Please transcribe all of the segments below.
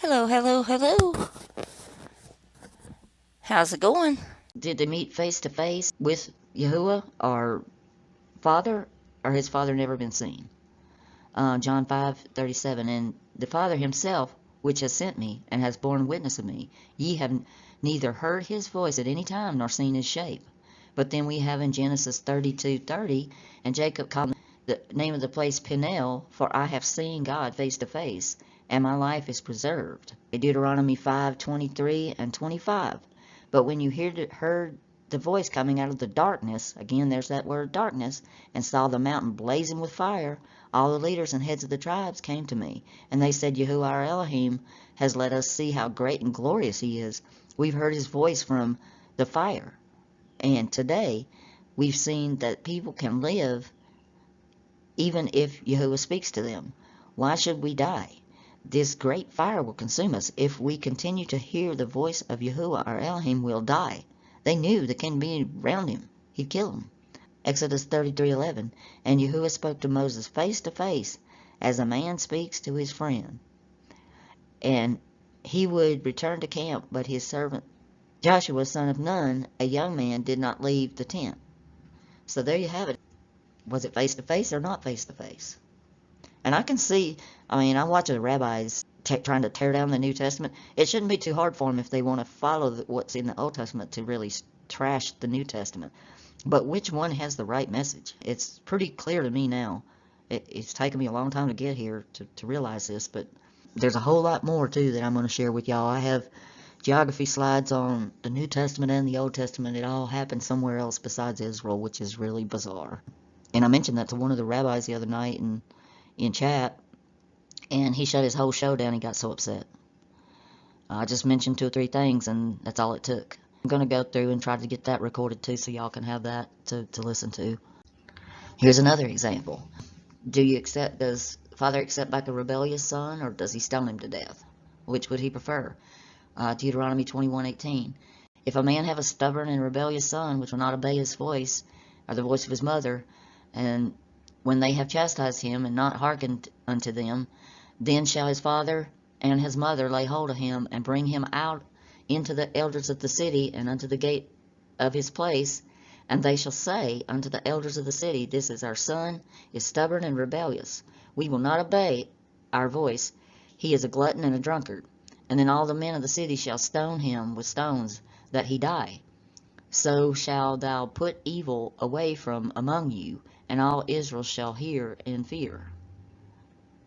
Hello, hello, hello. How's it going? Did they meet face to face with Yahuwah, our Father, or his Father never been seen? John 5:37. And the Father himself, which has sent me, and has borne witness of me, ye have neither heard his voice at any time, nor seen his shape. But then we have in Genesis 32:30, and Jacob called the name of the place Peniel, for I have seen God face to face, and my life is preserved. Deuteronomy 5:23 and 25. But when you heard the voice coming out of the darkness, again there's that word darkness, and saw the mountain blazing with fire, all the leaders and heads of the tribes came to me, and they said, Yahuwah our Elohim has let us see how great and glorious he is. We've heard his voice from the fire. And today, we've seen that people can live even if Yahuwah speaks to them. Why should we die? This great fire will consume us. If we continue to hear the voice of Yahuwah our Elohim, we'll die. They knew the king being around him, he'd kill him. Exodus 33:11. And Yahuwah spoke to Moses face to face, as a man speaks to his friend. And he would return to camp, but his servant Joshua, son of Nun, a young man, did not leave the tent. So there you have it. Was it face to face or not face to face? And I can see, I watch the rabbis trying to tear down the New Testament. It shouldn't be too hard for them if they want to follow what's in the Old Testament to really trash the New Testament. But which one has the right message? It's pretty clear to me now. It's taken me a long time to get here to realize this, but there's a whole lot more too that I'm going to share with y'all. I have geography slides on the New Testament and the Old Testament. It all happened somewhere else besides Israel, which is really bizarre. And I mentioned that to one of the rabbis the other night in chat, and he shut his whole show down. He got so upset. I just mentioned 2 or 3 things, and that's all it took. I'm going to go through and try to get that recorded too, so y'all can have that to listen to. Here's another example. Does Father accept back a rebellious son, or does he stone him to death? Which would he prefer? Deuteronomy 21:18. If a man have a stubborn and rebellious son, which will not obey his voice, or the voice of his mother, and when they have chastised him, and not hearkened unto them, then shall his father and his mother lay hold of him, and bring him out into the elders of the city, and unto the gate of his place, and they shall say unto the elders of the city, This is our son, is stubborn and rebellious. We will not obey our voice. He is a glutton and a drunkard. And then all the men of the city shall stone him with stones, that he die. So shalt thou put evil away from among you, and all Israel shall hear and fear.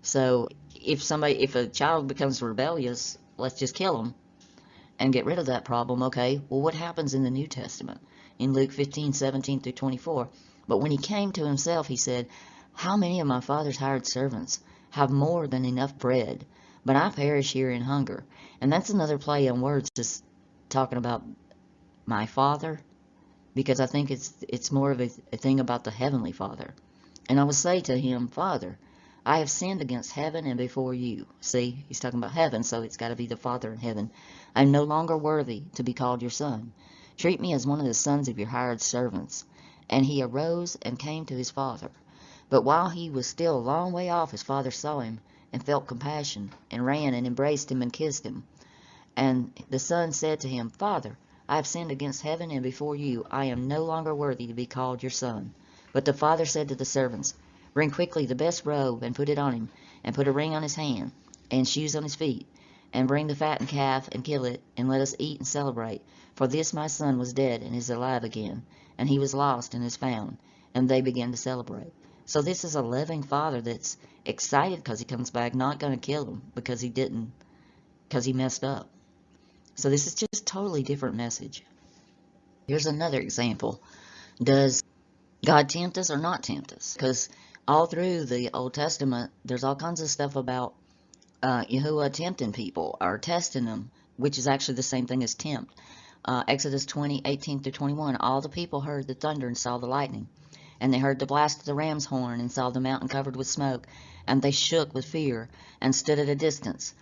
So if a child becomes rebellious, let's just kill him and get rid of that problem. Okay, well, what happens in the New Testament? In Luke 15:17 through 24. But when he came to himself, he said, How many of my father's hired servants have more than enough bread, but I perish here in hunger? And that's another play on words, just talking about my Father, because I think it's more of a thing about the Heavenly Father. And I will say to him, Father, I have sinned against heaven and before you. See, he's talking about heaven, so it's got to be the Father in heaven. I am no longer worthy to be called your son. Treat me as one of the sons of your hired servants. And he arose and came to his father. But while he was still a long way off, his father saw him and felt compassion, and ran and embraced him and kissed him. And the son said to him, Father, I have sinned against heaven and before you. I am no longer worthy to be called your son. But the father said to the servants, Bring quickly the best robe, and put it on him, and put a ring on his hand, and shoes on his feet. And bring the fattened calf, and kill it, and let us eat and celebrate. For this my son was dead, and is alive again, and he was lost, and is found. And they began to celebrate. So this is a loving father that's excited because he comes back, not going to kill him because he messed up. So this is just a totally different message. Here's another example. Does God tempt us or not tempt us? Because all through the Old Testament, there's all kinds of stuff about Yahuwah tempting people or testing them, which is actually the same thing as tempt. Exodus 20:18 through 21, all the people heard the thunder and saw the lightning. And they heard the blast of the ram's horn, and saw the mountain covered with smoke. And they shook with fear, and stood at a distance.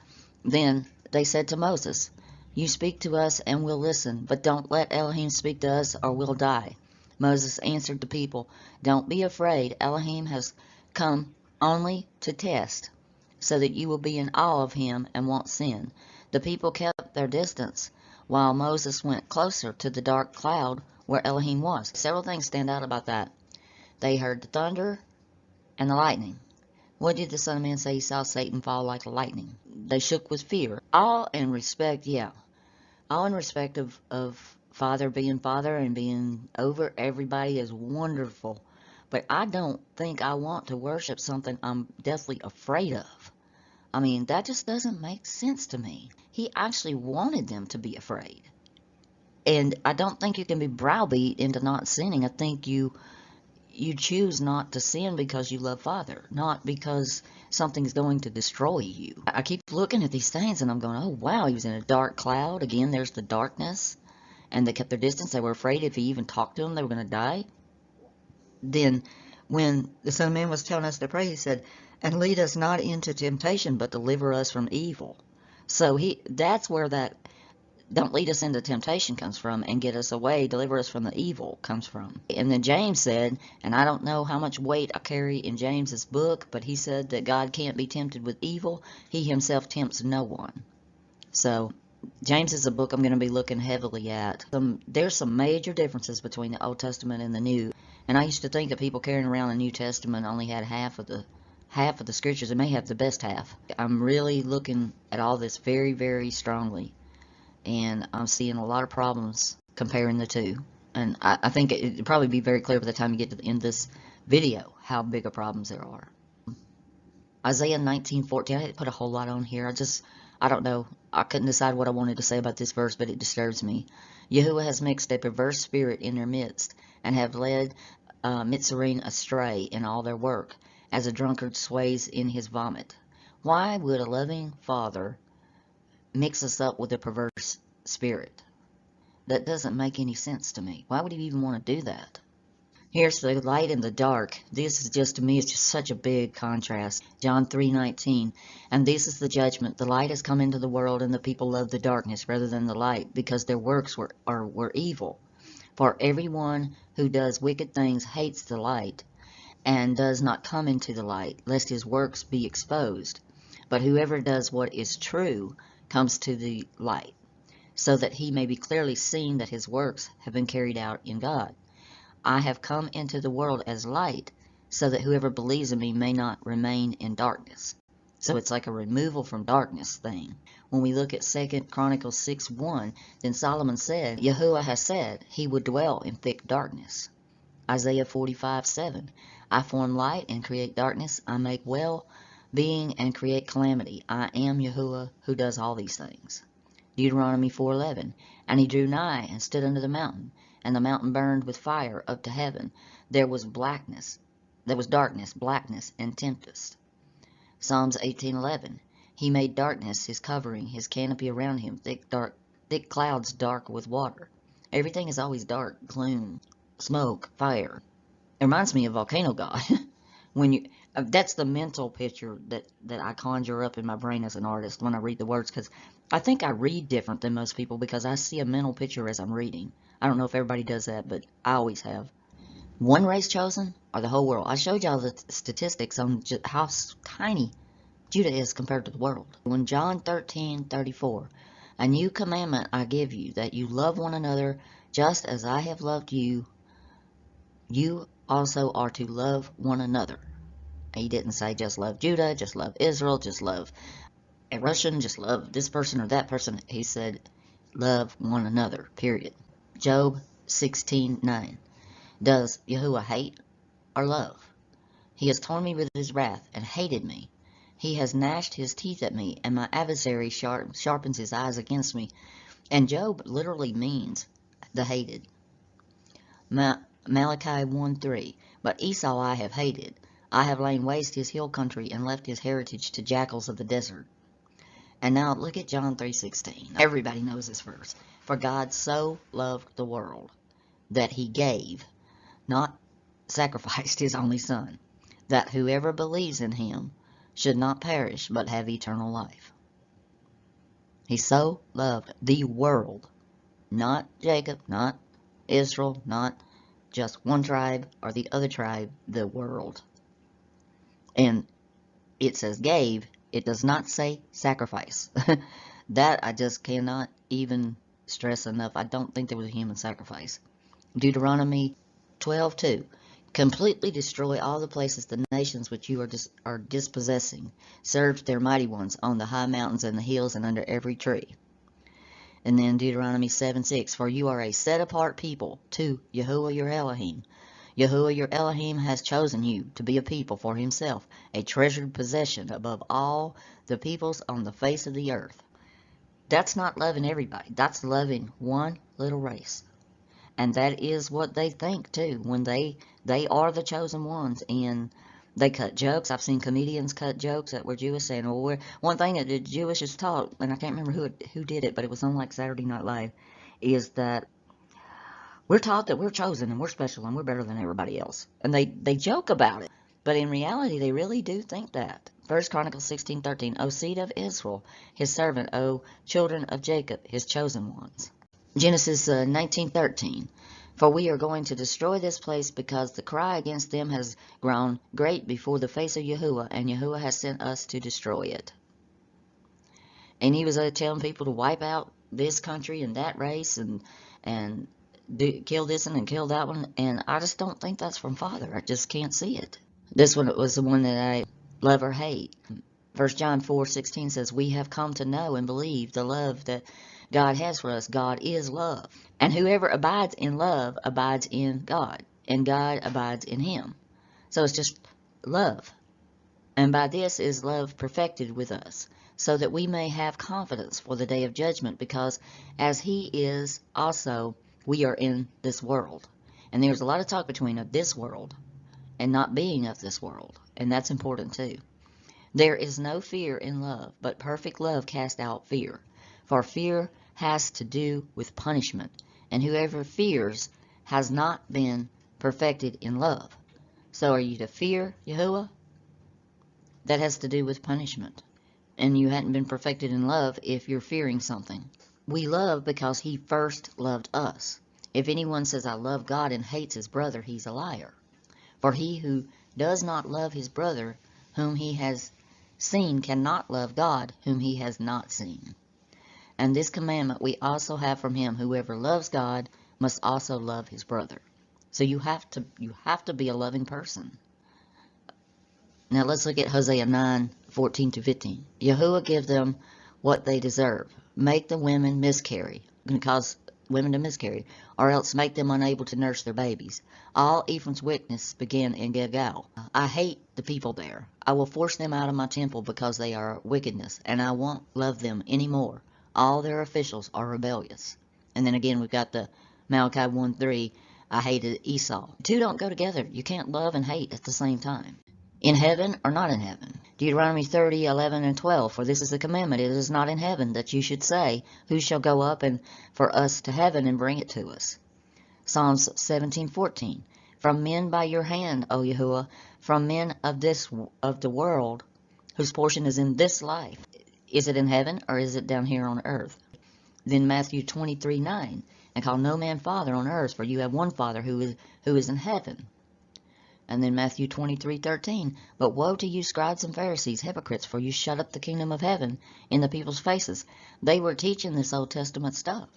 Then they said to Moses, You speak to us, and we'll listen, but don't let Elohim speak to us, or we'll die. Moses answered the people, Don't be afraid. Elohim has come only to test, so that you will be in awe of him and won't sin. The people kept their distance, while Moses went closer to the dark cloud where Elohim was. Several things stand out about that. They heard the thunder and the lightning. What did the Son of Man say? He saw Satan fall like lightning. They shook with fear. All in respect, yeah. All in respect of Father being Father and being over everybody is wonderful. But I don't think I want to worship something I'm deathly afraid of. I mean, that just doesn't make sense to me. He actually wanted them to be afraid. And I don't think you can be browbeat into not sinning. I think you choose not to sin because you love Father, not because something's going to destroy you. I keep looking at these things and I'm going, oh wow, he was in a dark cloud. Again, there's the darkness. And they kept their distance. They were afraid if he even talked to them, they were going to die. Then when the Son of Man was telling us to pray, he said, and lead us not into temptation, but deliver us from evil. So that's where that don't lead us into temptation comes from, and get us away, deliver us from the evil comes from. And then James said, and I don't know how much weight I carry in James's book, but he said that God can't be tempted with evil. He himself tempts no one. So James is a book I'm going to be looking heavily at. There's some major differences between the Old Testament and the New. And I used to think that people carrying around the New Testament only had half of the scriptures. They may have the best half. I'm really looking at all this very, very strongly. And I'm seeing a lot of problems comparing the two. And I think it'll probably be very clear by the time you get to the end of this video how big of problems there are. Isaiah 19:14. I didn't put a whole lot on here. I don't know. I couldn't decide what I wanted to say about this verse, but it disturbs me. Yahuwah has mixed a perverse spirit in their midst, and have led Mitzrayim astray in all their work, as a drunkard sways in his vomit. Why would a loving Father mix us up with a perverse spirit? That doesn't make any sense to me. Why would he even want to do that? Here's the light and the dark. This is just, to me, it's just such a big contrast. John 3:19. And this is the judgment. The light has come into the world, and the people love the darkness rather than the light, because their works were evil. For everyone who does wicked things hates the light, and does not come into the light, lest his works be exposed. But whoever does what is true comes to the light, so that he may be clearly seen that his works have been carried out in God. I have come into the world as light, so that whoever believes in me may not remain in darkness. So it's like a removal from darkness thing. When we look at 2 Chronicles 6:1, then Solomon said, Yahuwah has said he would dwell in thick darkness. Isaiah 45:7, I form light and create darkness. I make well-being and create calamity. I am Yahuwah who does all these things. Deuteronomy 4:11, and he drew nigh and stood under the mountain, and the mountain burned with fire up to heaven. There was darkness, blackness, and tempest. Psalms 18:11, he made darkness his covering, his canopy around him, thick clouds dark with water. Everything is always dark, gloom, smoke, fire. It reminds me of Volcano God. That's the mental picture that I conjure up in my brain as an artist when I read the words, because I think I read different than most people because I see a mental picture as I'm reading. I don't know if everybody does that, but I always have. One race chosen, or the whole world? I showed y'all the statistics on how tiny Judah is compared to the world. When John 13:34, a new commandment I give you, that you love one another just as I have loved you, you also are to love one another. He didn't say just love Judah, just love Israel, just love a Russian, just love this person or that person. He said love one another, period. Job 16:9. Does Yahuwah hate or love? He has torn me with his wrath and hated me. He has gnashed his teeth at me, and my adversary sharpens his eyes against me. And Job literally means the hated. Malachi 1:3. But Esau I have hated. I have lain waste his hill country and left his heritage to jackals of the desert. And now look at John 3:16. Everybody knows this verse. For God so loved the world that he gave, not sacrificed, his only Son, that whoever believes in him should not perish but have eternal life. He so loved the world, not Jacob, not Israel, not just one tribe or the other tribe, the world. And it says gave, It does not say sacrifice. That I just cannot even stress enough. I don't think there was a human sacrifice. Deuteronomy 12:2. Completely destroy all the places the nations which you are dispossessing. Serve their mighty ones on the high mountains and the hills and under every tree. And then Deuteronomy 7:6. For you are a set apart people to YHWH your Elohim. YHWH your Elohim has chosen you to be a people for himself, a treasured possession above all the peoples on the face of the earth. That's not loving everybody. That's loving one little race. And that is what they think too, when they are the chosen ones. And they cut jokes. I've seen comedians cut jokes that were Jewish, saying, well, one thing that the Jewish is taught, and I can't remember who did it, but it was on like Saturday Night Live, is that we're taught that we're chosen and we're special and we're better than everybody else. And they joke about it. But in reality, they really do think that. 1 Chronicles 16:13, O seed of Israel, his servant, O children of Jacob, his chosen ones. Genesis 19:13, for we are going to destroy this place because the cry against them has grown great before the face of YHWH, and YHWH has sent us to destroy it. And he was telling people to wipe out this country and that race and kill this one and kill that one, and I just don't think that's from Father. I just can't see it. This one was the one that I love or hate. 1 John 4:16 says, we have come to know and believe the love that God has for us. God is love. And whoever abides in love abides in God, and God abides in him. So it's just love. And by this is love perfected with us, so that we may have confidence for the day of judgment, because as he is also, we are in this world. And there's a lot of talk between of this world and not being of this world, and that's important too. There is no fear in love, but perfect love casts out fear. For fear has to do with punishment, and whoever fears has not been perfected in love. So are you to fear YHWH? That has to do with punishment. And you hadn't been perfected in love if you're fearing something. We love because he first loved us. If anyone says, I love God and hates his brother, he's a liar. For he who does not love his brother whom he has seen cannot love God whom he has not seen. And this commandment we also have from him, whoever loves God must also love his brother. So you have to be a loving person. Now let's look at Hosea 9:14-15. YHWH give them what they deserve. Make the women miscarry. Going to cause women to miscarry, or else make them unable to nurse their babies. All Ephraim's wickedness began in Gilgal. I hate the people there. I will force them out of my temple because they are wickedness, and I won't love them anymore. All their officials are rebellious. And then again, we've got the Malachi 1:3, I hated Esau. The two don't go together. You can't love and hate at the same time. In heaven or not in heaven. Deuteronomy 30:11-12, for this is the commandment, it is not in heaven, that you should say, who shall go up and for us to heaven and bring it to us. Psalms 17:14, from men by your hand, O YHWH, from men of the world, whose portion is in this life. Is it in heaven or is it down here on earth? Then Matthew 23:9, and call no man father on earth, for you have one Father who is in heaven. And then Matthew 23:13, but woe to you, scribes and Pharisees, hypocrites, for you shut up the kingdom of heaven in the people's faces. They were teaching this Old Testament stuff.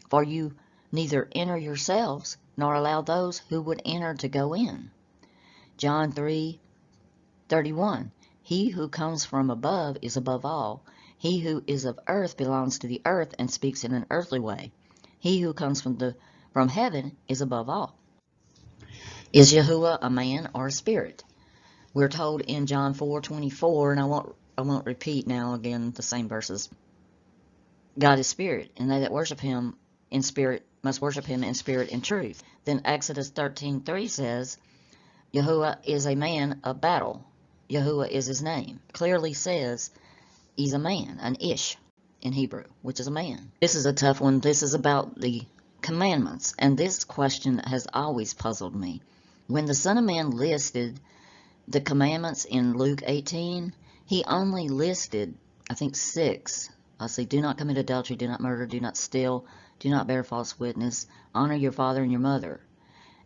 For you neither enter yourselves, nor allow those who would enter to go in. John 3:31, he who comes from above is above all. He who is of earth belongs to the earth and speaks in an earthly way. He who comes from heaven is above all. Is YHWH a man or a spirit? We're told in John 4:24, and I won't repeat now again the same verses. God is spirit, and they that worship him in spirit must worship him in spirit and truth. Then Exodus 13:3 says, YHWH is a man of battle. YHWH is his name. Clearly says he's a man, an ish in Hebrew, which is a man. This is a tough one. This is about the commandments, and this question has always puzzled me. When the Son of Man listed the commandments in Luke 18, he only listed, I think, 6. Let's see, do not commit adultery, do not murder, do not steal, do not bear false witness, honor your father and your mother.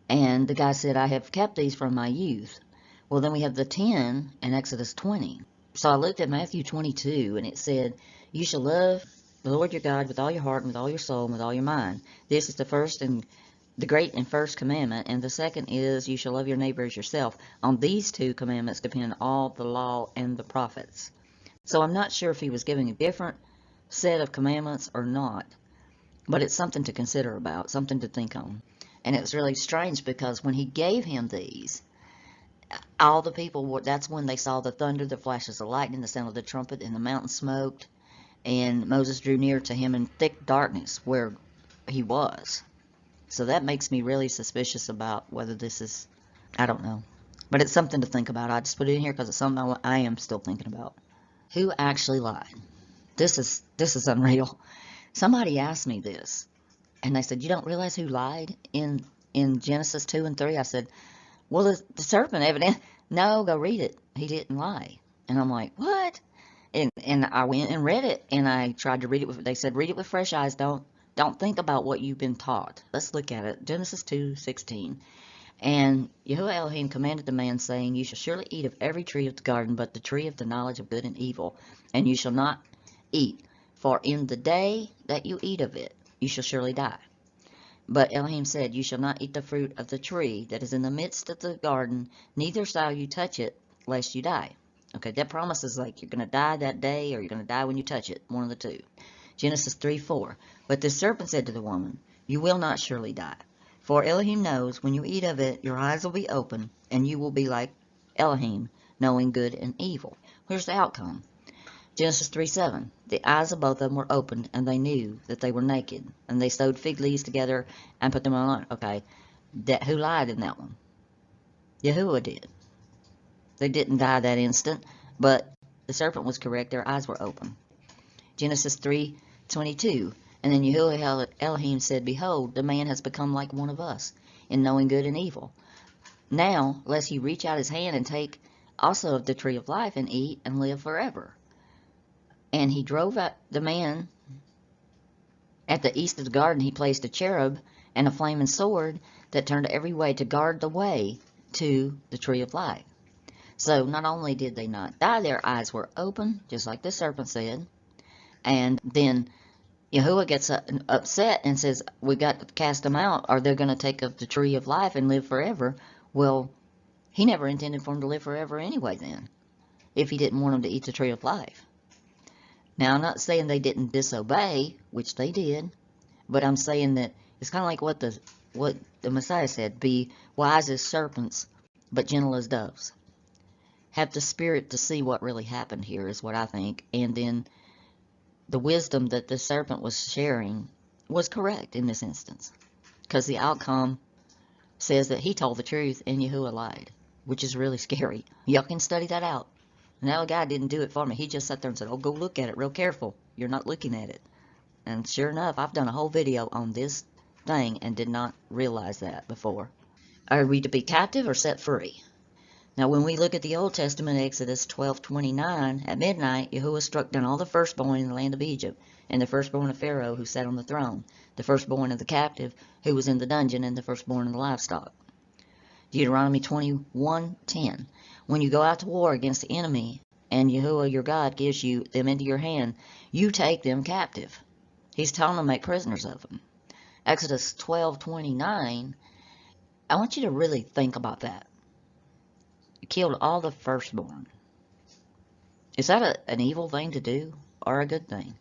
And the guy said, I have kept these from my youth. Well, then we have the 10 in Exodus 20. So I looked at Matthew 22, and it said, "You shall love the Lord your God with all your heart, and with all your soul, and with all your mind. This is the first and the great and first commandment, and the second is, you shall love your neighbor as yourself. On these two commandments depend all the law and the prophets." So I'm not sure if he was giving a different set of commandments or not, but it's something to consider about, something to think on. And it was really strange because when he gave him these, all the people were, that's when they saw the thunder, the flashes of lightning, the sound of the trumpet, and the mountain smoked, and Moses drew near to him in thick darkness where he was. So that makes me really suspicious about whether this is, I don't know. But it's something to think about. I just put it in here because it's something I am still thinking about. Who actually lied? This is unreal. Somebody asked me this, and they said, "You don't realize who lied in Genesis 2 and 3?" I said, "Well, the serpent, evident." "No, go read it. He didn't lie." And I'm like, "What?" And I went and read it, and I tried to read it with, they said, read it with fresh eyes. Don't think about what you've been taught. Let's look at it. Genesis 2:16. "And Yahuwah Elohim commanded the man, saying, You shall surely eat of every tree of the garden, but the tree of the knowledge of good and evil, and you shall not eat, for in the day that you eat of it, you shall surely die. But Elohim said, You shall not eat the fruit of the tree that is in the midst of the garden, neither shall you touch it, lest you die." Okay, that promises like you're going to die that day, or you're going to die when you touch it, one of the two. Genesis 3:4. "But the serpent said to the woman, You will not surely die. For Elohim knows, when you eat of it, your eyes will be open, and you will be like Elohim, knowing good and evil." Here's the outcome. Genesis 3:7. "The eyes of both of them were opened, and they knew that they were naked, and they sewed fig leaves together and put them on." Okay, who lied in that one? Yahuwah did. They didn't die that instant, but the serpent was correct. Their eyes were open. Genesis 3:22. "And then Yahuwah Elohim said, Behold, the man has become like one of us, in knowing good and evil. Now, lest he reach out his hand and take also of the tree of life and eat and live forever. And he drove out the man. At the east of the garden he placed a cherub and a flaming sword that turned every way to guard the way to the tree of life." So not only did they not die, their eyes were open, just like the serpent said. And then Yahuwah gets upset and says, "We got to cast them out, or they're going to take of the tree of life and live forever." Well, he never intended for them to live forever anyway then, if he didn't want them to eat the tree of life. Now, I'm not saying they didn't disobey, which they did, but I'm saying that it's kind of like what the Messiah said, "Be wise as serpents, but gentle as doves." Have the spirit to see what really happened here is what I think. And then the wisdom that the serpent was sharing was correct in this instance, because the outcome says that he told the truth and Yahuwah lied, which is really scary. Y'all can study that out. And that guy didn't do it for me. He just sat there and said, "Oh, go look at it real careful. You're not looking at it." And sure enough, I've done a whole video on this thing and did not realize that before. Are we to be captive or set free? Now, when we look at the Old Testament, Exodus 12:29, at midnight, Yahuwah struck down all the firstborn in the land of Egypt, and the firstborn of Pharaoh who sat on the throne, the firstborn of the captive who was in the dungeon, and the firstborn of the livestock. Deuteronomy 21:10. When you go out to war against the enemy, and Yahuwah your God gives you them into your hand, you take them captive. He's telling them to make prisoners of them. Exodus 12:29. I want you to really think about that. You killed all the firstborn. Is that an evil thing to do or a good thing?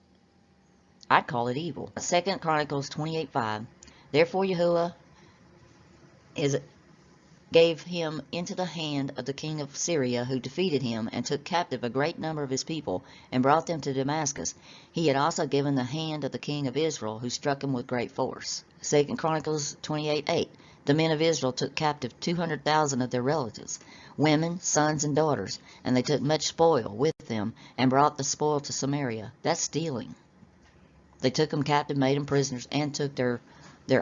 I'd call it evil. 2 Chronicles 28:5. Therefore Yahuwah gave him into the hand of the king of Syria, who defeated him, and took captive a great number of his people, and brought them to Damascus. He had also given the hand of the king of Israel, who struck him with great force. 2 Chronicles 28:8. The men of Israel took captive 200,000 of their relatives, women, sons, and daughters, and they took much spoil with them, and brought the spoil to Samaria. That's stealing. They took them captive, made them prisoners, and took their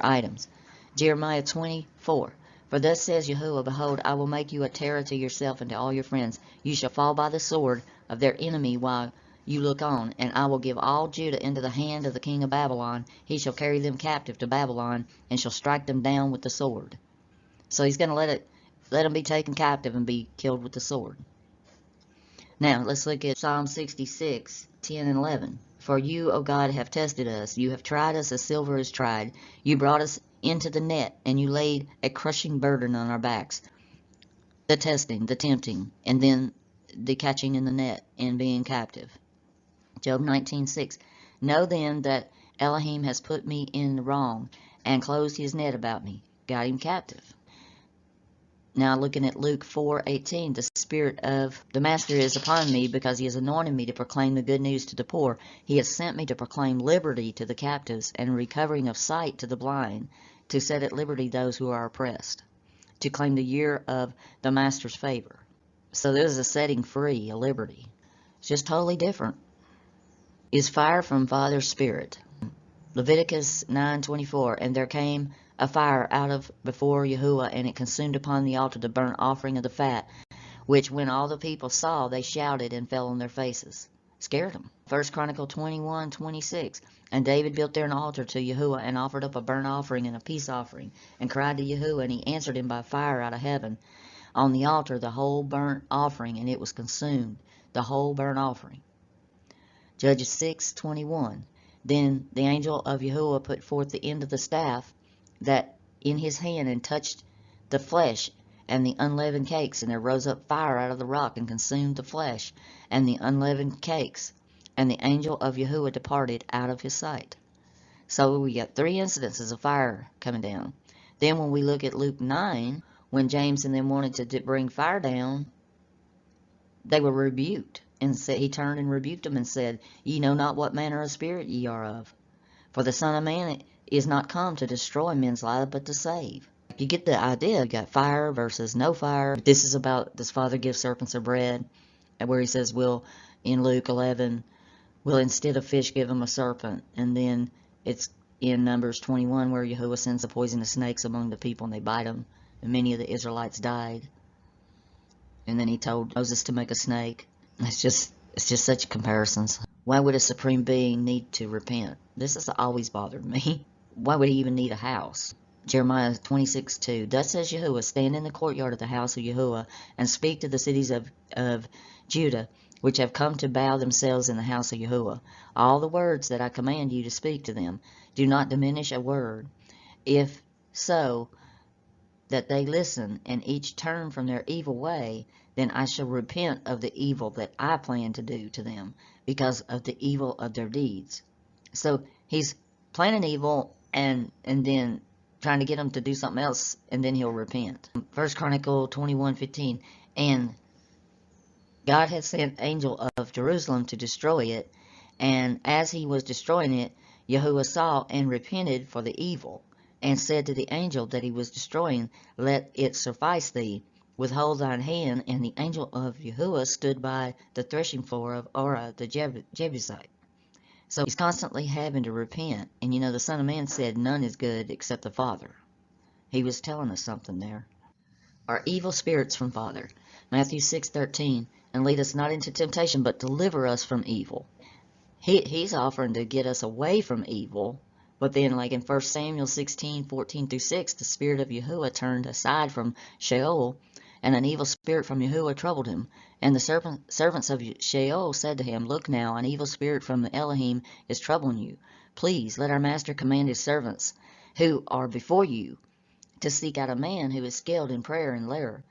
items. Jeremiah 24. For thus says Yahuwah, Behold, I will make you a terror to yourself and to all your friends. You shall fall by the sword of their enemy while you look on, and I will give all Judah into the hand of the king of Babylon. He shall carry them captive to Babylon, and shall strike them down with the sword. So he's going to let them be taken captive and be killed with the sword. Now, let's look at Psalm 66, 10 and 11. For you, O God, have tested us. You have tried us as silver is tried. You brought us into the net, and you laid a crushing burden on our backs. The testing, the tempting, and then the catching in the net and being captive. Job 19:6. Know then that Elohim has put me in the wrong and closed his net about me, got him captive. Now looking at Luke 4:18, the Spirit of the Master is upon me because he has anointed me to proclaim the good news to the poor. He has sent me to proclaim liberty to the captives and recovering of sight to the blind, to set at liberty those who are oppressed, to claim the year of the Master's favor. So there's a setting free, a liberty. It's just totally different. Is fire from Father's Spirit. Leviticus 9:24, and there came a fire out of before Yahuwah, and it consumed upon the altar the burnt offering of the fat, which when all the people saw, they shouted and fell on their faces. Scared them. 1 Chronicle 21:26, and David built there an altar to Yahuwah, and offered up a burnt offering and a peace offering, and cried to Yahuwah, and he answered him by fire out of heaven. On the altar the whole burnt offering, and it was consumed, the whole burnt offering. Judges 6:21. Then the angel of Yahuwah put forth the end of the staff that in his hand, and touched the flesh and the unleavened cakes, and there rose up fire out of the rock and consumed the flesh and the unleavened cakes, and the angel of Yahuwah departed out of his sight. So we got 3 incidences of fire coming down. Then when we look at Luke 9, when James and them wanted to bring fire down, they were rebuked. And said, he turned and rebuked them and said, Ye know not what manner of spirit ye are of. For the Son of Man is not come to destroy men's lives, but to save. You get the idea. You got fire versus no fire. This is about, does Father give serpents of bread? Where he says, will, in Luke 11, will instead of fish give them a serpent. And then it's in Numbers 21 where Yahuwah sends the poisonous snakes among the people and they bite them. And many of the Israelites died. And then he told Moses to make a snake. It's just such comparisons. Why would a supreme being need to repent? This has always bothered me. Why would he even need a house? Jeremiah 26:2. Thus says Yahuwah, stand in the courtyard of the house of Yahuwah, and speak to the cities of Judah, which have come to bow themselves in the house of Yahuwah. All the words that I command you to speak to them, do not diminish a word. If so, that they listen, and each turn from their evil way, then I shall repent of the evil that I plan to do to them, because of the evil of their deeds. So he's planning evil and then trying to get them to do something else, and then he'll repent. 1 Chronicle 21:15, and God had sent angel of Jerusalem to destroy it, and as he was destroying it, Yahuwah saw and repented for the evil, and said to the angel that he was destroying, let it suffice thee, withhold thine hand. And the angel of Yahuwah stood by the threshing floor of Orah the Jebusite. So he's constantly having to repent. And you know, the Son of Man said, none is good except the Father. He was telling us something there. Are evil spirits from Father? Matthew 6:13, and lead us not into temptation, but deliver us from evil. He's offering to get us away from evil. But then, like in 1 Samuel 16:14-6, the spirit of Yahuwah turned aside from Sheol, and an evil spirit from Yahuwah troubled him. And the servants of Sheol said to him, look now, an evil spirit from Elohim is troubling you. Please let our master command his servants, who are before you, to seek out a man who is skilled in prayer and lyre.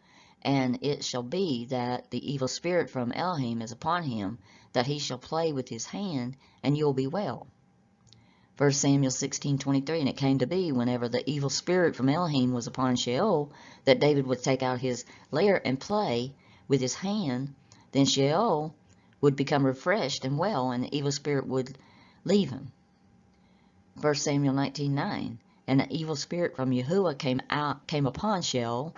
And it shall be that the evil spirit from Elohim is upon him, that he shall play with his hand, and you will be well. 1 Samuel 16:23, and it came to be, whenever the evil spirit from Elohim was upon Sheol, that David would take out his lyre and play with his hand, then Sheol would become refreshed and well, and the evil spirit would leave him. 1 Samuel 19:9, and the evil spirit from Yahuwah came upon Sheol,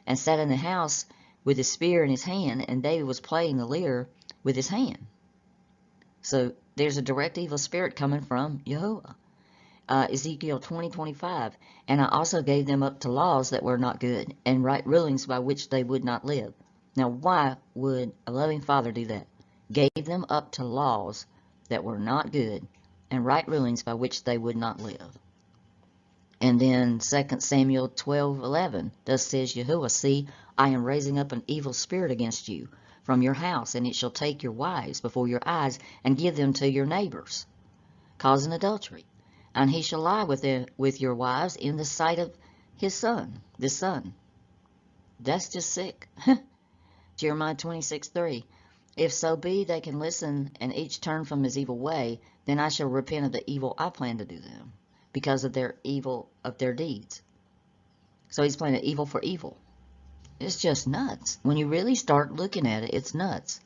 and sat in the house with his spear in his hand, and David was playing the lyre with his hand. So there's a direct evil spirit coming from Yahuwah. Ezekiel 20:25, and I also gave them up to laws that were not good, and right rulings by which they would not live. Now, why would a loving Father do that? Gave them up to laws that were not good, and right rulings by which they would not live. And then 2 Samuel 12:11, thus says Yahuwah, see, I am raising up an evil spirit against you from your house, and it shall take your wives before your eyes, and give them to your neighbors, causing adultery. And he shall lie with your wives in the sight of his son, this son. That's just sick. Jeremiah 26:3. If so be they can listen and each turn from his evil way, then I shall repent of the evil I plan to do them, because of their evil of their deeds. So he's planning evil for evil. It's just nuts. When you really start looking at it, it's nuts.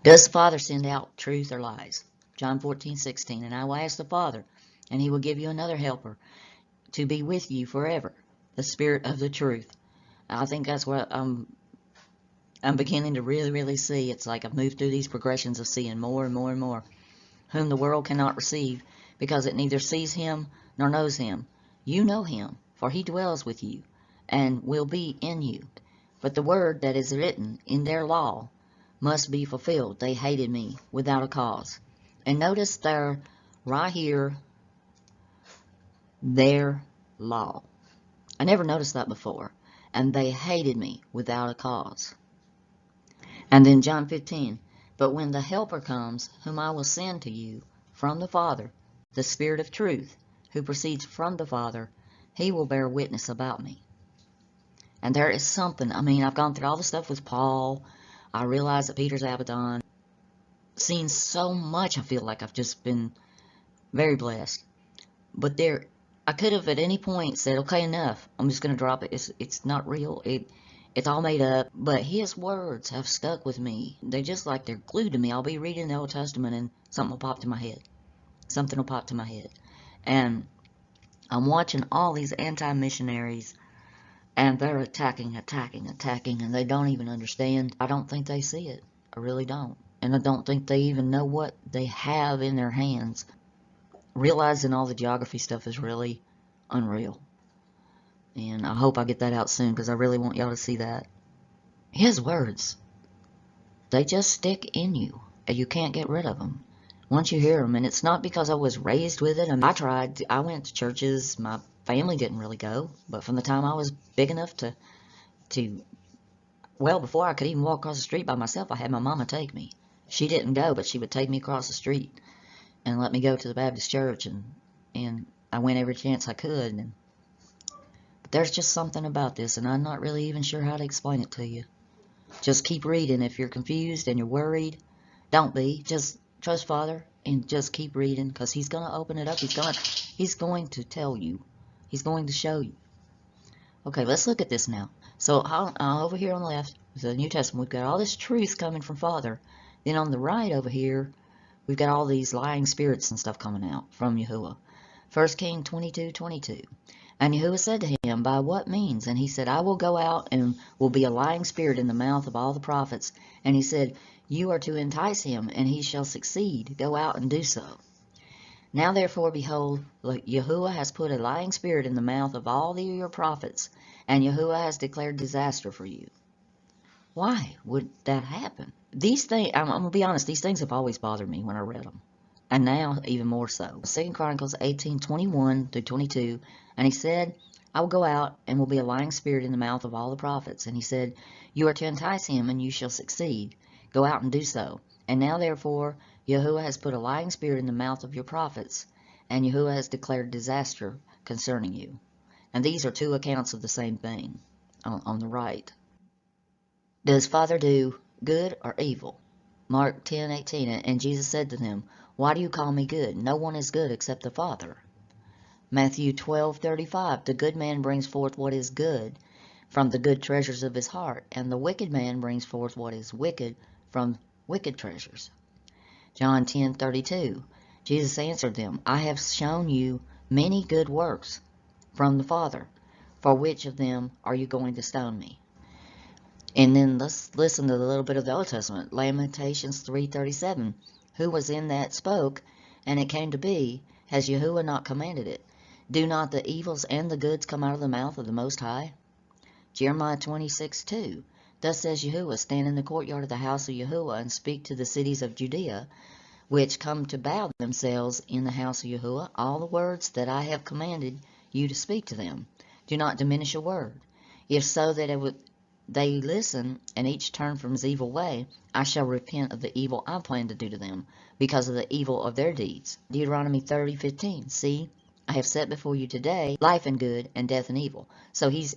Does the Father send out truth or lies? John 14:16. And I will ask the Father, and he will give you another helper to be with you forever, the Spirit of the truth. I think that's what I'm beginning to really see. It's like I've moved through these progressions of seeing more and more and more. Whom the world cannot receive, because it neither sees him nor knows him. You know him, for he dwells with you, and will be in you. But the word that is written in their law must be fulfilled. They hated me without a cause. And notice there, right here, their law. I never noticed that before. And they hated me without a cause. And then John 15. But when the Helper comes, whom I will send to you from the Father, the Spirit of truth, who proceeds from the Father, he will bear witness about me. And there is something, I've gone through all the stuff with Paul. I realize that Peter's Abaddon. Seen so much, I feel like I've just been very blessed. But I could have at any point said, okay, enough. I'm just going to drop it. It's not real. It's all made up. But his words have stuck with me. They're just like they're glued to me. I'll be reading the Old Testament and something will pop to my head. Something will pop to my head. And I'm watching all these anti-missionaries, and they're attacking, and they don't even understand. I don't think they see it. I really don't. And I don't think they even know what they have in their hands. Realizing all the geography stuff is really unreal. And I hope I get that out soon, because I really want y'all to see that. His words, they just stick in you, and you can't get rid of them once you hear them. And it's not because I was raised with it. I tried. I went to churches. My family didn't really go. But from the time I was big enough to well, before I could even walk across the street by myself, I had my mama take me. She didn't go, but she would take me across the street and let me go to the Baptist church. And I went every chance I could. But there's just something about this, and I'm not really even sure how to explain it to you. Just keep reading. If you're confused and you're worried, don't be. Just trust Father and just keep reading, because he's going to open it up. He's going to tell you. He's going to show you. Okay, let's look at this now. So over here on the left is the New Testament. We've got all this truth coming from Father. Then on the right over here, we've got all these lying spirits and stuff coming out from Yahuwah. 1 Kings 22:22. And Yahuwah said to him, by what means? And he said, I will go out and will be a lying spirit in the mouth of all the prophets. And he said, you are to entice him, and he shall succeed. Go out and do so. Now therefore, behold, Yahuwah has put a lying spirit in the mouth of all your prophets, and Yahuwah has declared disaster for you. Why would that happen? These things, I'm going to be honest, these things have always bothered me when I read them. And now even more so. 2 Chronicles 18:21-22, and he said, I will go out and will be a lying spirit in the mouth of all the prophets. And he said, you are to entice him, and you shall succeed. Go out and do so. And now therefore, Yahuwah has put a lying spirit in the mouth of your prophets, and Yahuwah has declared disaster concerning you. And these are two accounts of the same thing on the right. Does Father do good or evil? Mark 10:18, and Jesus said to them, why do you call me good? No one is good except the Father. Matthew 12:35, the good man brings forth what is good from the good treasures of his heart, and the wicked man brings forth what is wicked from wicked treasures. John 10:32, Jesus answered them, I have shown you many good works from the Father. For which of them are you going to stone me? And then let's listen to a little bit of the Old Testament. Lamentations 3:37. Who was in that spoke, and it came to be, has Yahuwah not commanded it? Do not the evils and the goods come out of the mouth of the Most High? Jeremiah 26:2. Thus says Yahuwah, stand in the courtyard of the house of Yahuwah, and speak to the cities of Judea, which come to bow themselves in the house of Yahuwah, all the words that I have commanded you to speak to them. Do not diminish a word. If so, that they listen and each turn from his evil way, I shall repent of the evil I plan to do to them, because of the evil of their deeds. Deuteronomy 30:15. See, I have set before you today life and good, and death and evil. So he's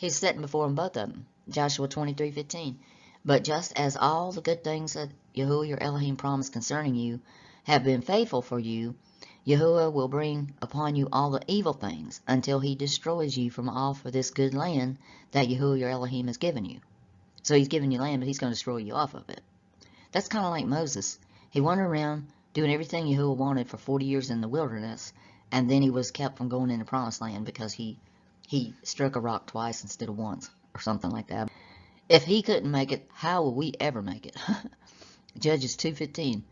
setting before them both of them. Joshua 23:15. But just as all the good things that Yahuwah your Elohim promised concerning you have been faithful for you, Yahuwah will bring upon you all the evil things until he destroys you from off of this good land that Yahuwah your Elohim has given you. So he's given you land, but he's going to destroy you off of it. That's kind of like Moses. He wandered around doing everything Yahuwah wanted for 40 years in the wilderness, and then he was kept from going into promised land because he struck a rock twice instead of once, or something like that. If he couldn't make it, how will we ever make it? Judges 2:15.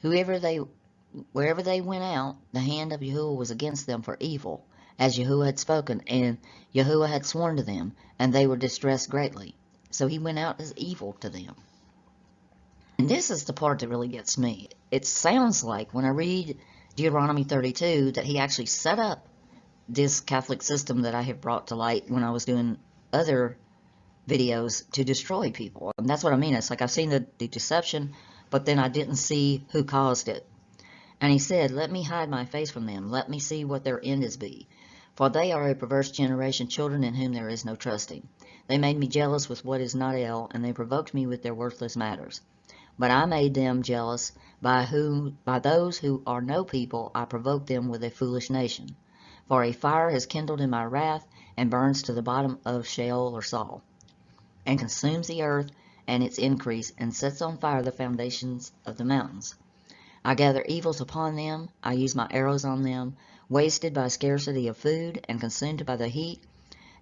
Wherever they went out, the hand of Yahuwah was against them for evil, as Yahuwah had spoken, and Yahuwah had sworn to them, and they were distressed greatly. So he went out as evil to them. And this is the part that really gets me. It sounds like, when I read Deuteronomy 32, that he actually set up this Catholic system that I have brought to light when I was doing other videos to destroy people. And that's what I mean. It's like I've seen the deception, but then I didn't see who caused it. And he said, let me hide my face from them. Let me see what their end is be. For they are a perverse generation, children in whom there is no trusting. They made me jealous with what is not El, and they provoked me with their worthless matters. But I made them jealous, by those who are no people I provoked them with a foolish nation. For a fire has kindled in my wrath, and burns to the bottom of Sheol or Saul, and consumes the earth and its increase, and sets on fire the foundations of the mountains. I gather evils upon them, I use my arrows on them, wasted by scarcity of food, and consumed by the heat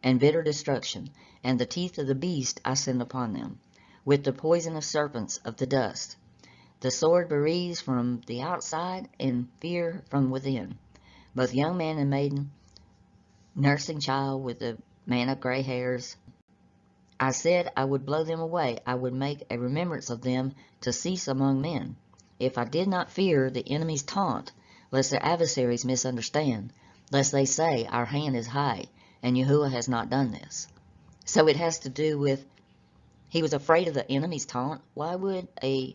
and bitter destruction, and the teeth of the beast I send upon them, with the poison of serpents of the dust. The sword bereaves from the outside, and fear from within. Both young man and maiden, nursing child with a man of gray hairs. I said I would blow them away, I would make a remembrance of them to cease among men. If I did not fear the enemy's taunt, lest their adversaries misunderstand, lest they say, our hand is high, and Yahuwah has not done this. So it has to do with, he was afraid of the enemy's taunt. Why would a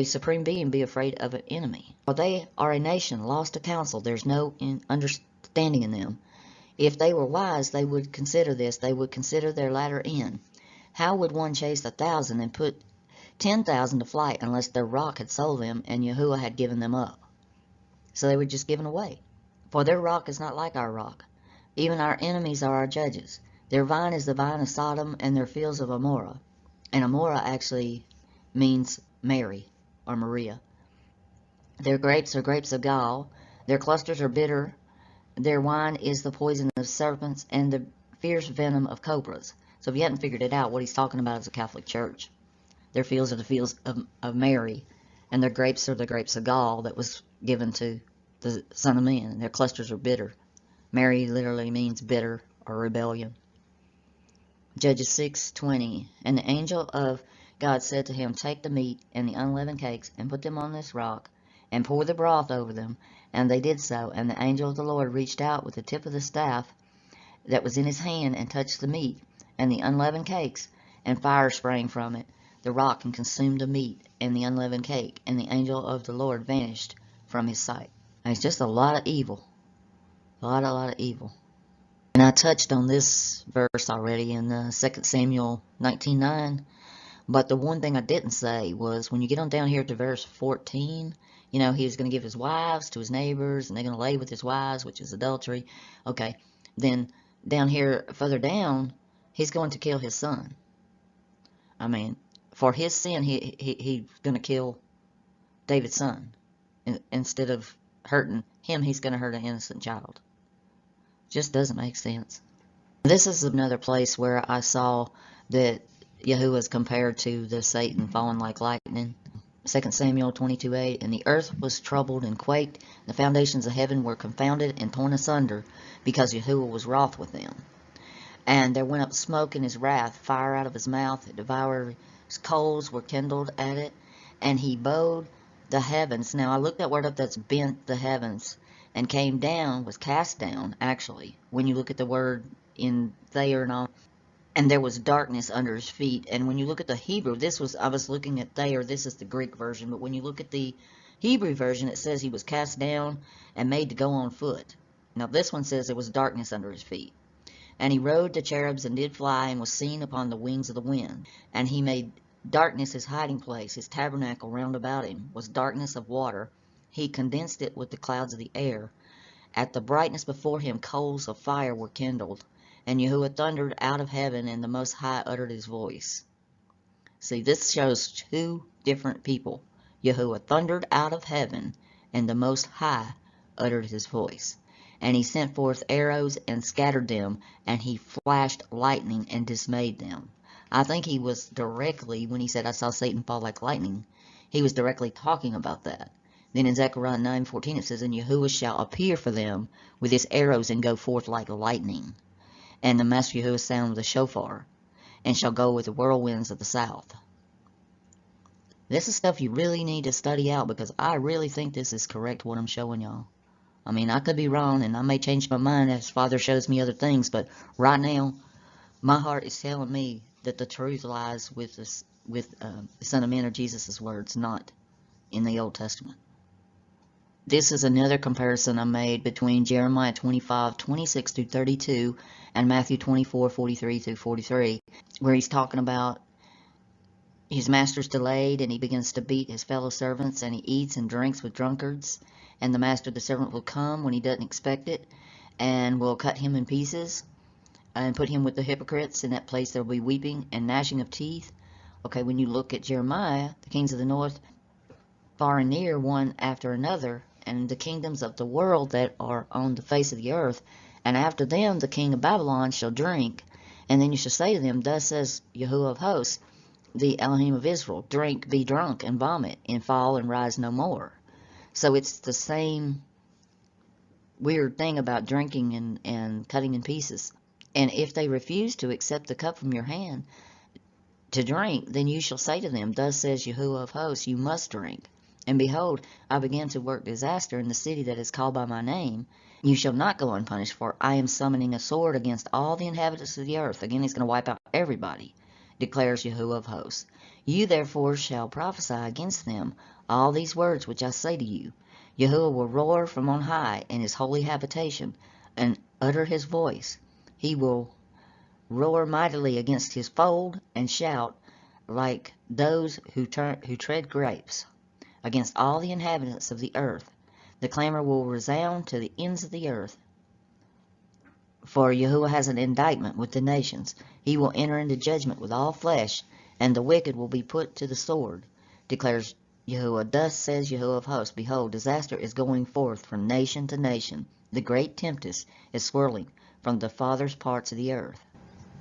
supreme being be afraid of an enemy? For they are a nation lost to counsel. There's no understanding in them. If they were wise, they would consider this. They would consider their latter end. How would one chase 1,000 and put 10,000 to flight unless their rock had sold them and Yahuwah had given them up? So they were just given away. For their rock is not like our rock. Even our enemies are our judges. Their vine is the vine of Sodom, and their fields of Amorah. And Amorah actually means Mary or Maria. Their grapes are grapes of gall. Their clusters are bitter. Their wine is the poison of serpents and the fierce venom of cobras. So if you hadn't figured it out, what he's talking about is the Catholic Church. Their fields are the fields of Mary, and their grapes are the grapes of gall that was given to the Son of Man. Their clusters are bitter. Mary literally means bitter or rebellion. Judges 6:20. And the angel of God said to him, take the meat and the unleavened cakes and put them on this rock, and pour the broth over them. And they did so. And the angel of the Lord reached out with the tip of the staff that was in his hand and touched the meat and the unleavened cakes, and fire sprang from it, the rock, and consumed the meat and the unleavened cake. And the angel of the Lord vanished from his sight. And it's just a lot of evil. A lot of evil. And I touched on this verse already in 2 Samuel 19:9. But the one thing I didn't say was, when you get on down here to verse 14, you know, he was going to give his wives to his neighbors, and they're going to lay with his wives, which is adultery. Okay, then down here, further down, he's going to kill his son. I mean, for his sin, he's going to kill David's son. Instead of hurting him, he's going to hurt an innocent child. Just doesn't make sense. This is another place where I saw that Yahuwah is compared to the Satan falling like lightning. 2 Samuel 22:8. And the earth was troubled and quaked. The foundations of heaven were confounded and torn asunder, because Yahuwah was wroth with them. And there went up smoke in his wrath, fire out of his mouth. It devoured, coals were kindled at it. And he bowed the heavens. Now I looked that word up, that's bent the heavens. And came down, was cast down, actually. When you look at the word in Thayer and all, and there was darkness under his feet. And when you look at the Hebrew, I was looking at there, this is the Greek version, but when you look at the Hebrew version, it says he was cast down and made to go on foot. Now this one says there was darkness under his feet. And he rode the cherubs and did fly, and was seen upon the wings of the wind. And he made darkness his hiding place, his tabernacle round about him was darkness of water. He condensed it with the clouds of the air. At the brightness before him coals of fire were kindled. And Yahuwah thundered out of heaven, and the Most High uttered his voice. See, this shows two different people. Yahuwah thundered out of heaven, and the Most High uttered his voice. And he sent forth arrows and scattered them, and he flashed lightning and dismayed them. I think he was directly, when he said, I saw Satan fall like lightning, he was directly talking about that. Then in Zechariah 9:14 it says, and Yahuwah shall appear for them with his arrows and go forth like lightning. And the Master Yahuwah sound the shofar, and shall go with the whirlwinds of the south. This is stuff you really need to study out, because I really think this is correct what I'm showing y'all. I mean, I could be wrong, and I may change my mind as Father shows me other things, but right now, my heart is telling me that the truth lies with the Son of Man, or Jesus' words, not in the Old Testament. This is another comparison I made between Jeremiah 25:26 through 32 and Matthew 24:43 through 43, where he's talking about his master's delayed, and he begins to beat his fellow servants, and he eats and drinks with drunkards, and the master of the servant will come when he doesn't expect it, and will cut him in pieces, and put him with the hypocrites. In that place there will be weeping and gnashing of teeth. Okay, when you look at Jeremiah, the kings of the north, far and near, one after another, and the kingdoms of the world that are on the face of the earth, and after them the king of Babylon shall drink, and then you shall say to them, thus says Yahuwah of hosts, the Elohim of Israel, drink, be drunk, and vomit, and fall and rise no more. So it's the same weird thing about drinking and cutting in pieces. And if they refuse to accept the cup from your hand to drink, then you shall say to them, thus says Yahuwah of hosts, you must drink. And behold, I begin to work disaster in the city that is called by my name. You shall not go unpunished, for I am summoning a sword against all the inhabitants of the earth. Again, he's going to wipe out everybody, declares Yahuwah of hosts. You therefore shall prophesy against them all these words which I say to you. Yahuwah will roar from on high in his holy habitation, and utter his voice. He will roar mightily against his fold, and shout like those who tread grapes, against all the inhabitants of the earth. The clamor will resound to the ends of the earth. For Yahuwah has an indictment with the nations. He will enter into judgment with all flesh, and the wicked will be put to the sword, declares Yahuwah. Thus says Yahuwah of hosts, behold, disaster is going forth from nation to nation. The great tempest is swirling from the farthest parts of the earth.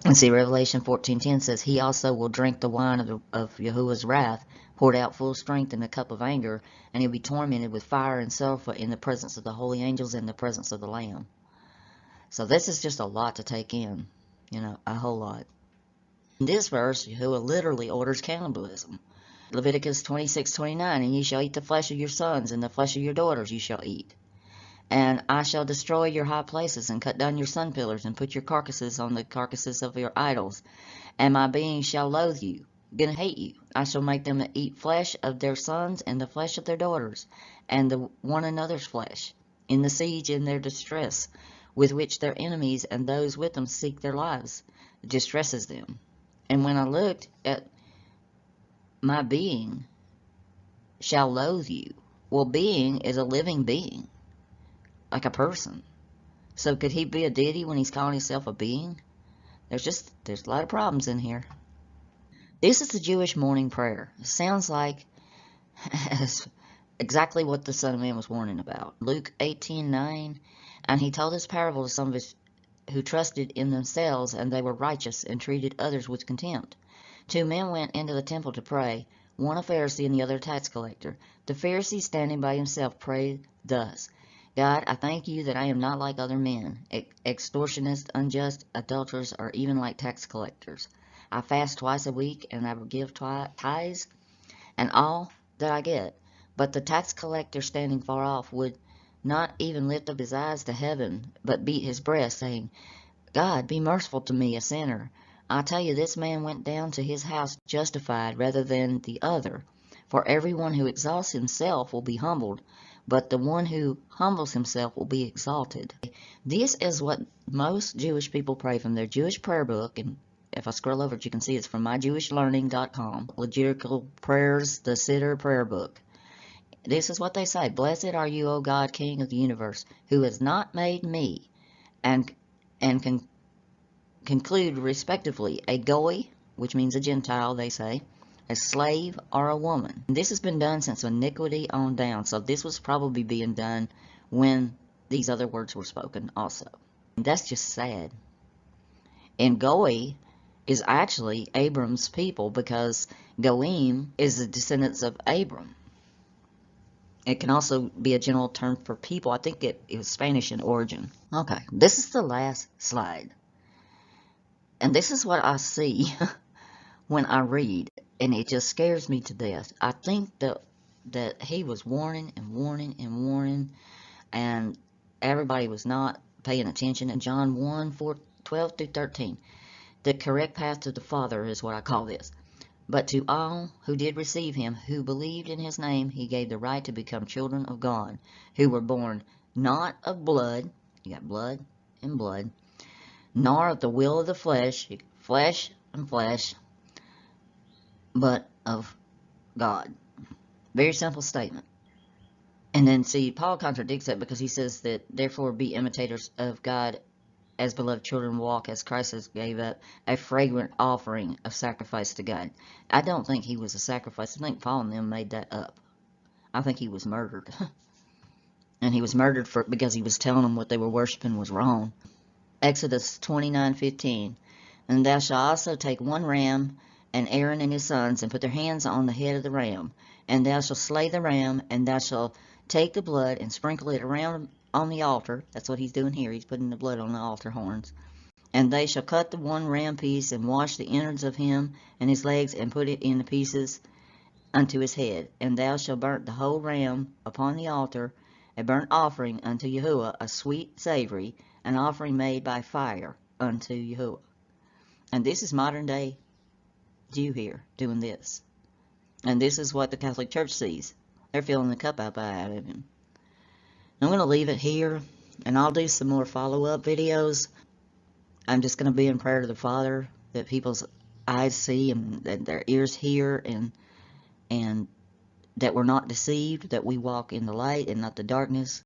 And see, Revelation 14:10 says, he also will drink the wine of Yahuwah's wrath, poured out full strength in the cup of anger, and he'll be tormented with fire and sulfur in the presence of the holy angels and the presence of the Lamb. So this is just a lot to take in, a whole lot. In this verse, Yahuwah literally orders cannibalism. Leviticus 26:29, and ye shall eat the flesh of your sons, and the flesh of your daughters you shall eat. And I shall destroy your high places, and cut down your sun pillars, and put your carcasses on the carcasses of your idols. And my beings shall loathe you, gonna hate you. I shall make them eat flesh of their sons, and the flesh of their daughters, and the one another's flesh, in the siege and their distress, with which their enemies and those with them seek their lives, distresses them. And when I looked at my being shall loathe you. Well, being is a living being, like a person. So could he be a deity when he's calling himself a being? There's a lot of problems in here. This is the Jewish morning prayer. It sounds like exactly what the Son of Man was warning about. Luke 18:9, and he told this parable to some of his who trusted in themselves, and they were righteous, and treated others with contempt. 2 men went into the temple to pray, one a Pharisee and the other a tax collector. The Pharisee, standing by himself, prayed thus, God, I thank you that I am not like other men, extortionists, unjust, adulterers, or even like tax collectors. I fast twice a week, and I will give tithes and all that I get. But the tax collector, standing far off, would not even lift up his eyes to heaven, but beat his breast, saying, God, be merciful to me, a sinner. I tell you, this man went down to his house justified rather than the other. For everyone who exalts himself will be humbled, but the one who humbles himself will be exalted. This is what most Jewish people pray from their Jewish prayer book, and if I scroll over it, you can see it's from myjewishlearning.com. Liturgical Prayers, the Siddur Prayer Book. This is what they say: Blessed are you, O God, King of the universe, who has not made me, and conclude respectively a goy, which means a Gentile, they say, a slave, or a woman. And this has been done since iniquity on down, so this was probably being done when these other words were spoken also. And that's just sad. And goy is actually Abram's people, because goyim is the descendants of Abram. It can also be a general term for people. I think it was Spanish in origin. Okay, this is the last slide. And this is what I see when I read, and it just scares me to death. I think that he was warning and warning and warning, and everybody was not paying attention. In John 1:12 through 13, the correct path to the Father is what I call this. But to all who did receive him, who believed in his name, he gave the right to become children of God, who were born not of blood, you got blood and blood, nor of the will of the flesh, flesh and flesh, but of God. Very simple statement. And then see, Paul contradicts that, because he says that therefore be imitators of God as beloved children, walk as Christ has gave up a fragrant offering of sacrifice to God. I don't think he was a sacrifice. I think Paul and them made that up. I think he was murdered. And he was murdered because he was telling them what they were worshiping was wrong. Exodus 29:15. And thou shalt also take one ram, and Aaron and his sons, and put their hands on the head of the ram. And thou shalt slay the ram, and thou shalt take the blood and sprinkle it around on the altar. That's what he's doing here. He's putting the blood on the altar horns. And they shall cut the one ram piece, and wash the innards of him and his legs, and put it in the pieces unto his head. And thou shalt burn the whole ram upon the altar, a burnt offering unto Yahuwah, a sweet savory, an offering made by fire unto Yahuwah. And this is modern day Jew here doing this. And this is what the Catholic Church sees. They're filling the cup out of him. I'm going to leave it here, and I'll do some more follow-up videos. I'm just going to be in prayer to the Father that people's eyes see and that their ears hear, and that we're not deceived, that we walk in the light and not the darkness.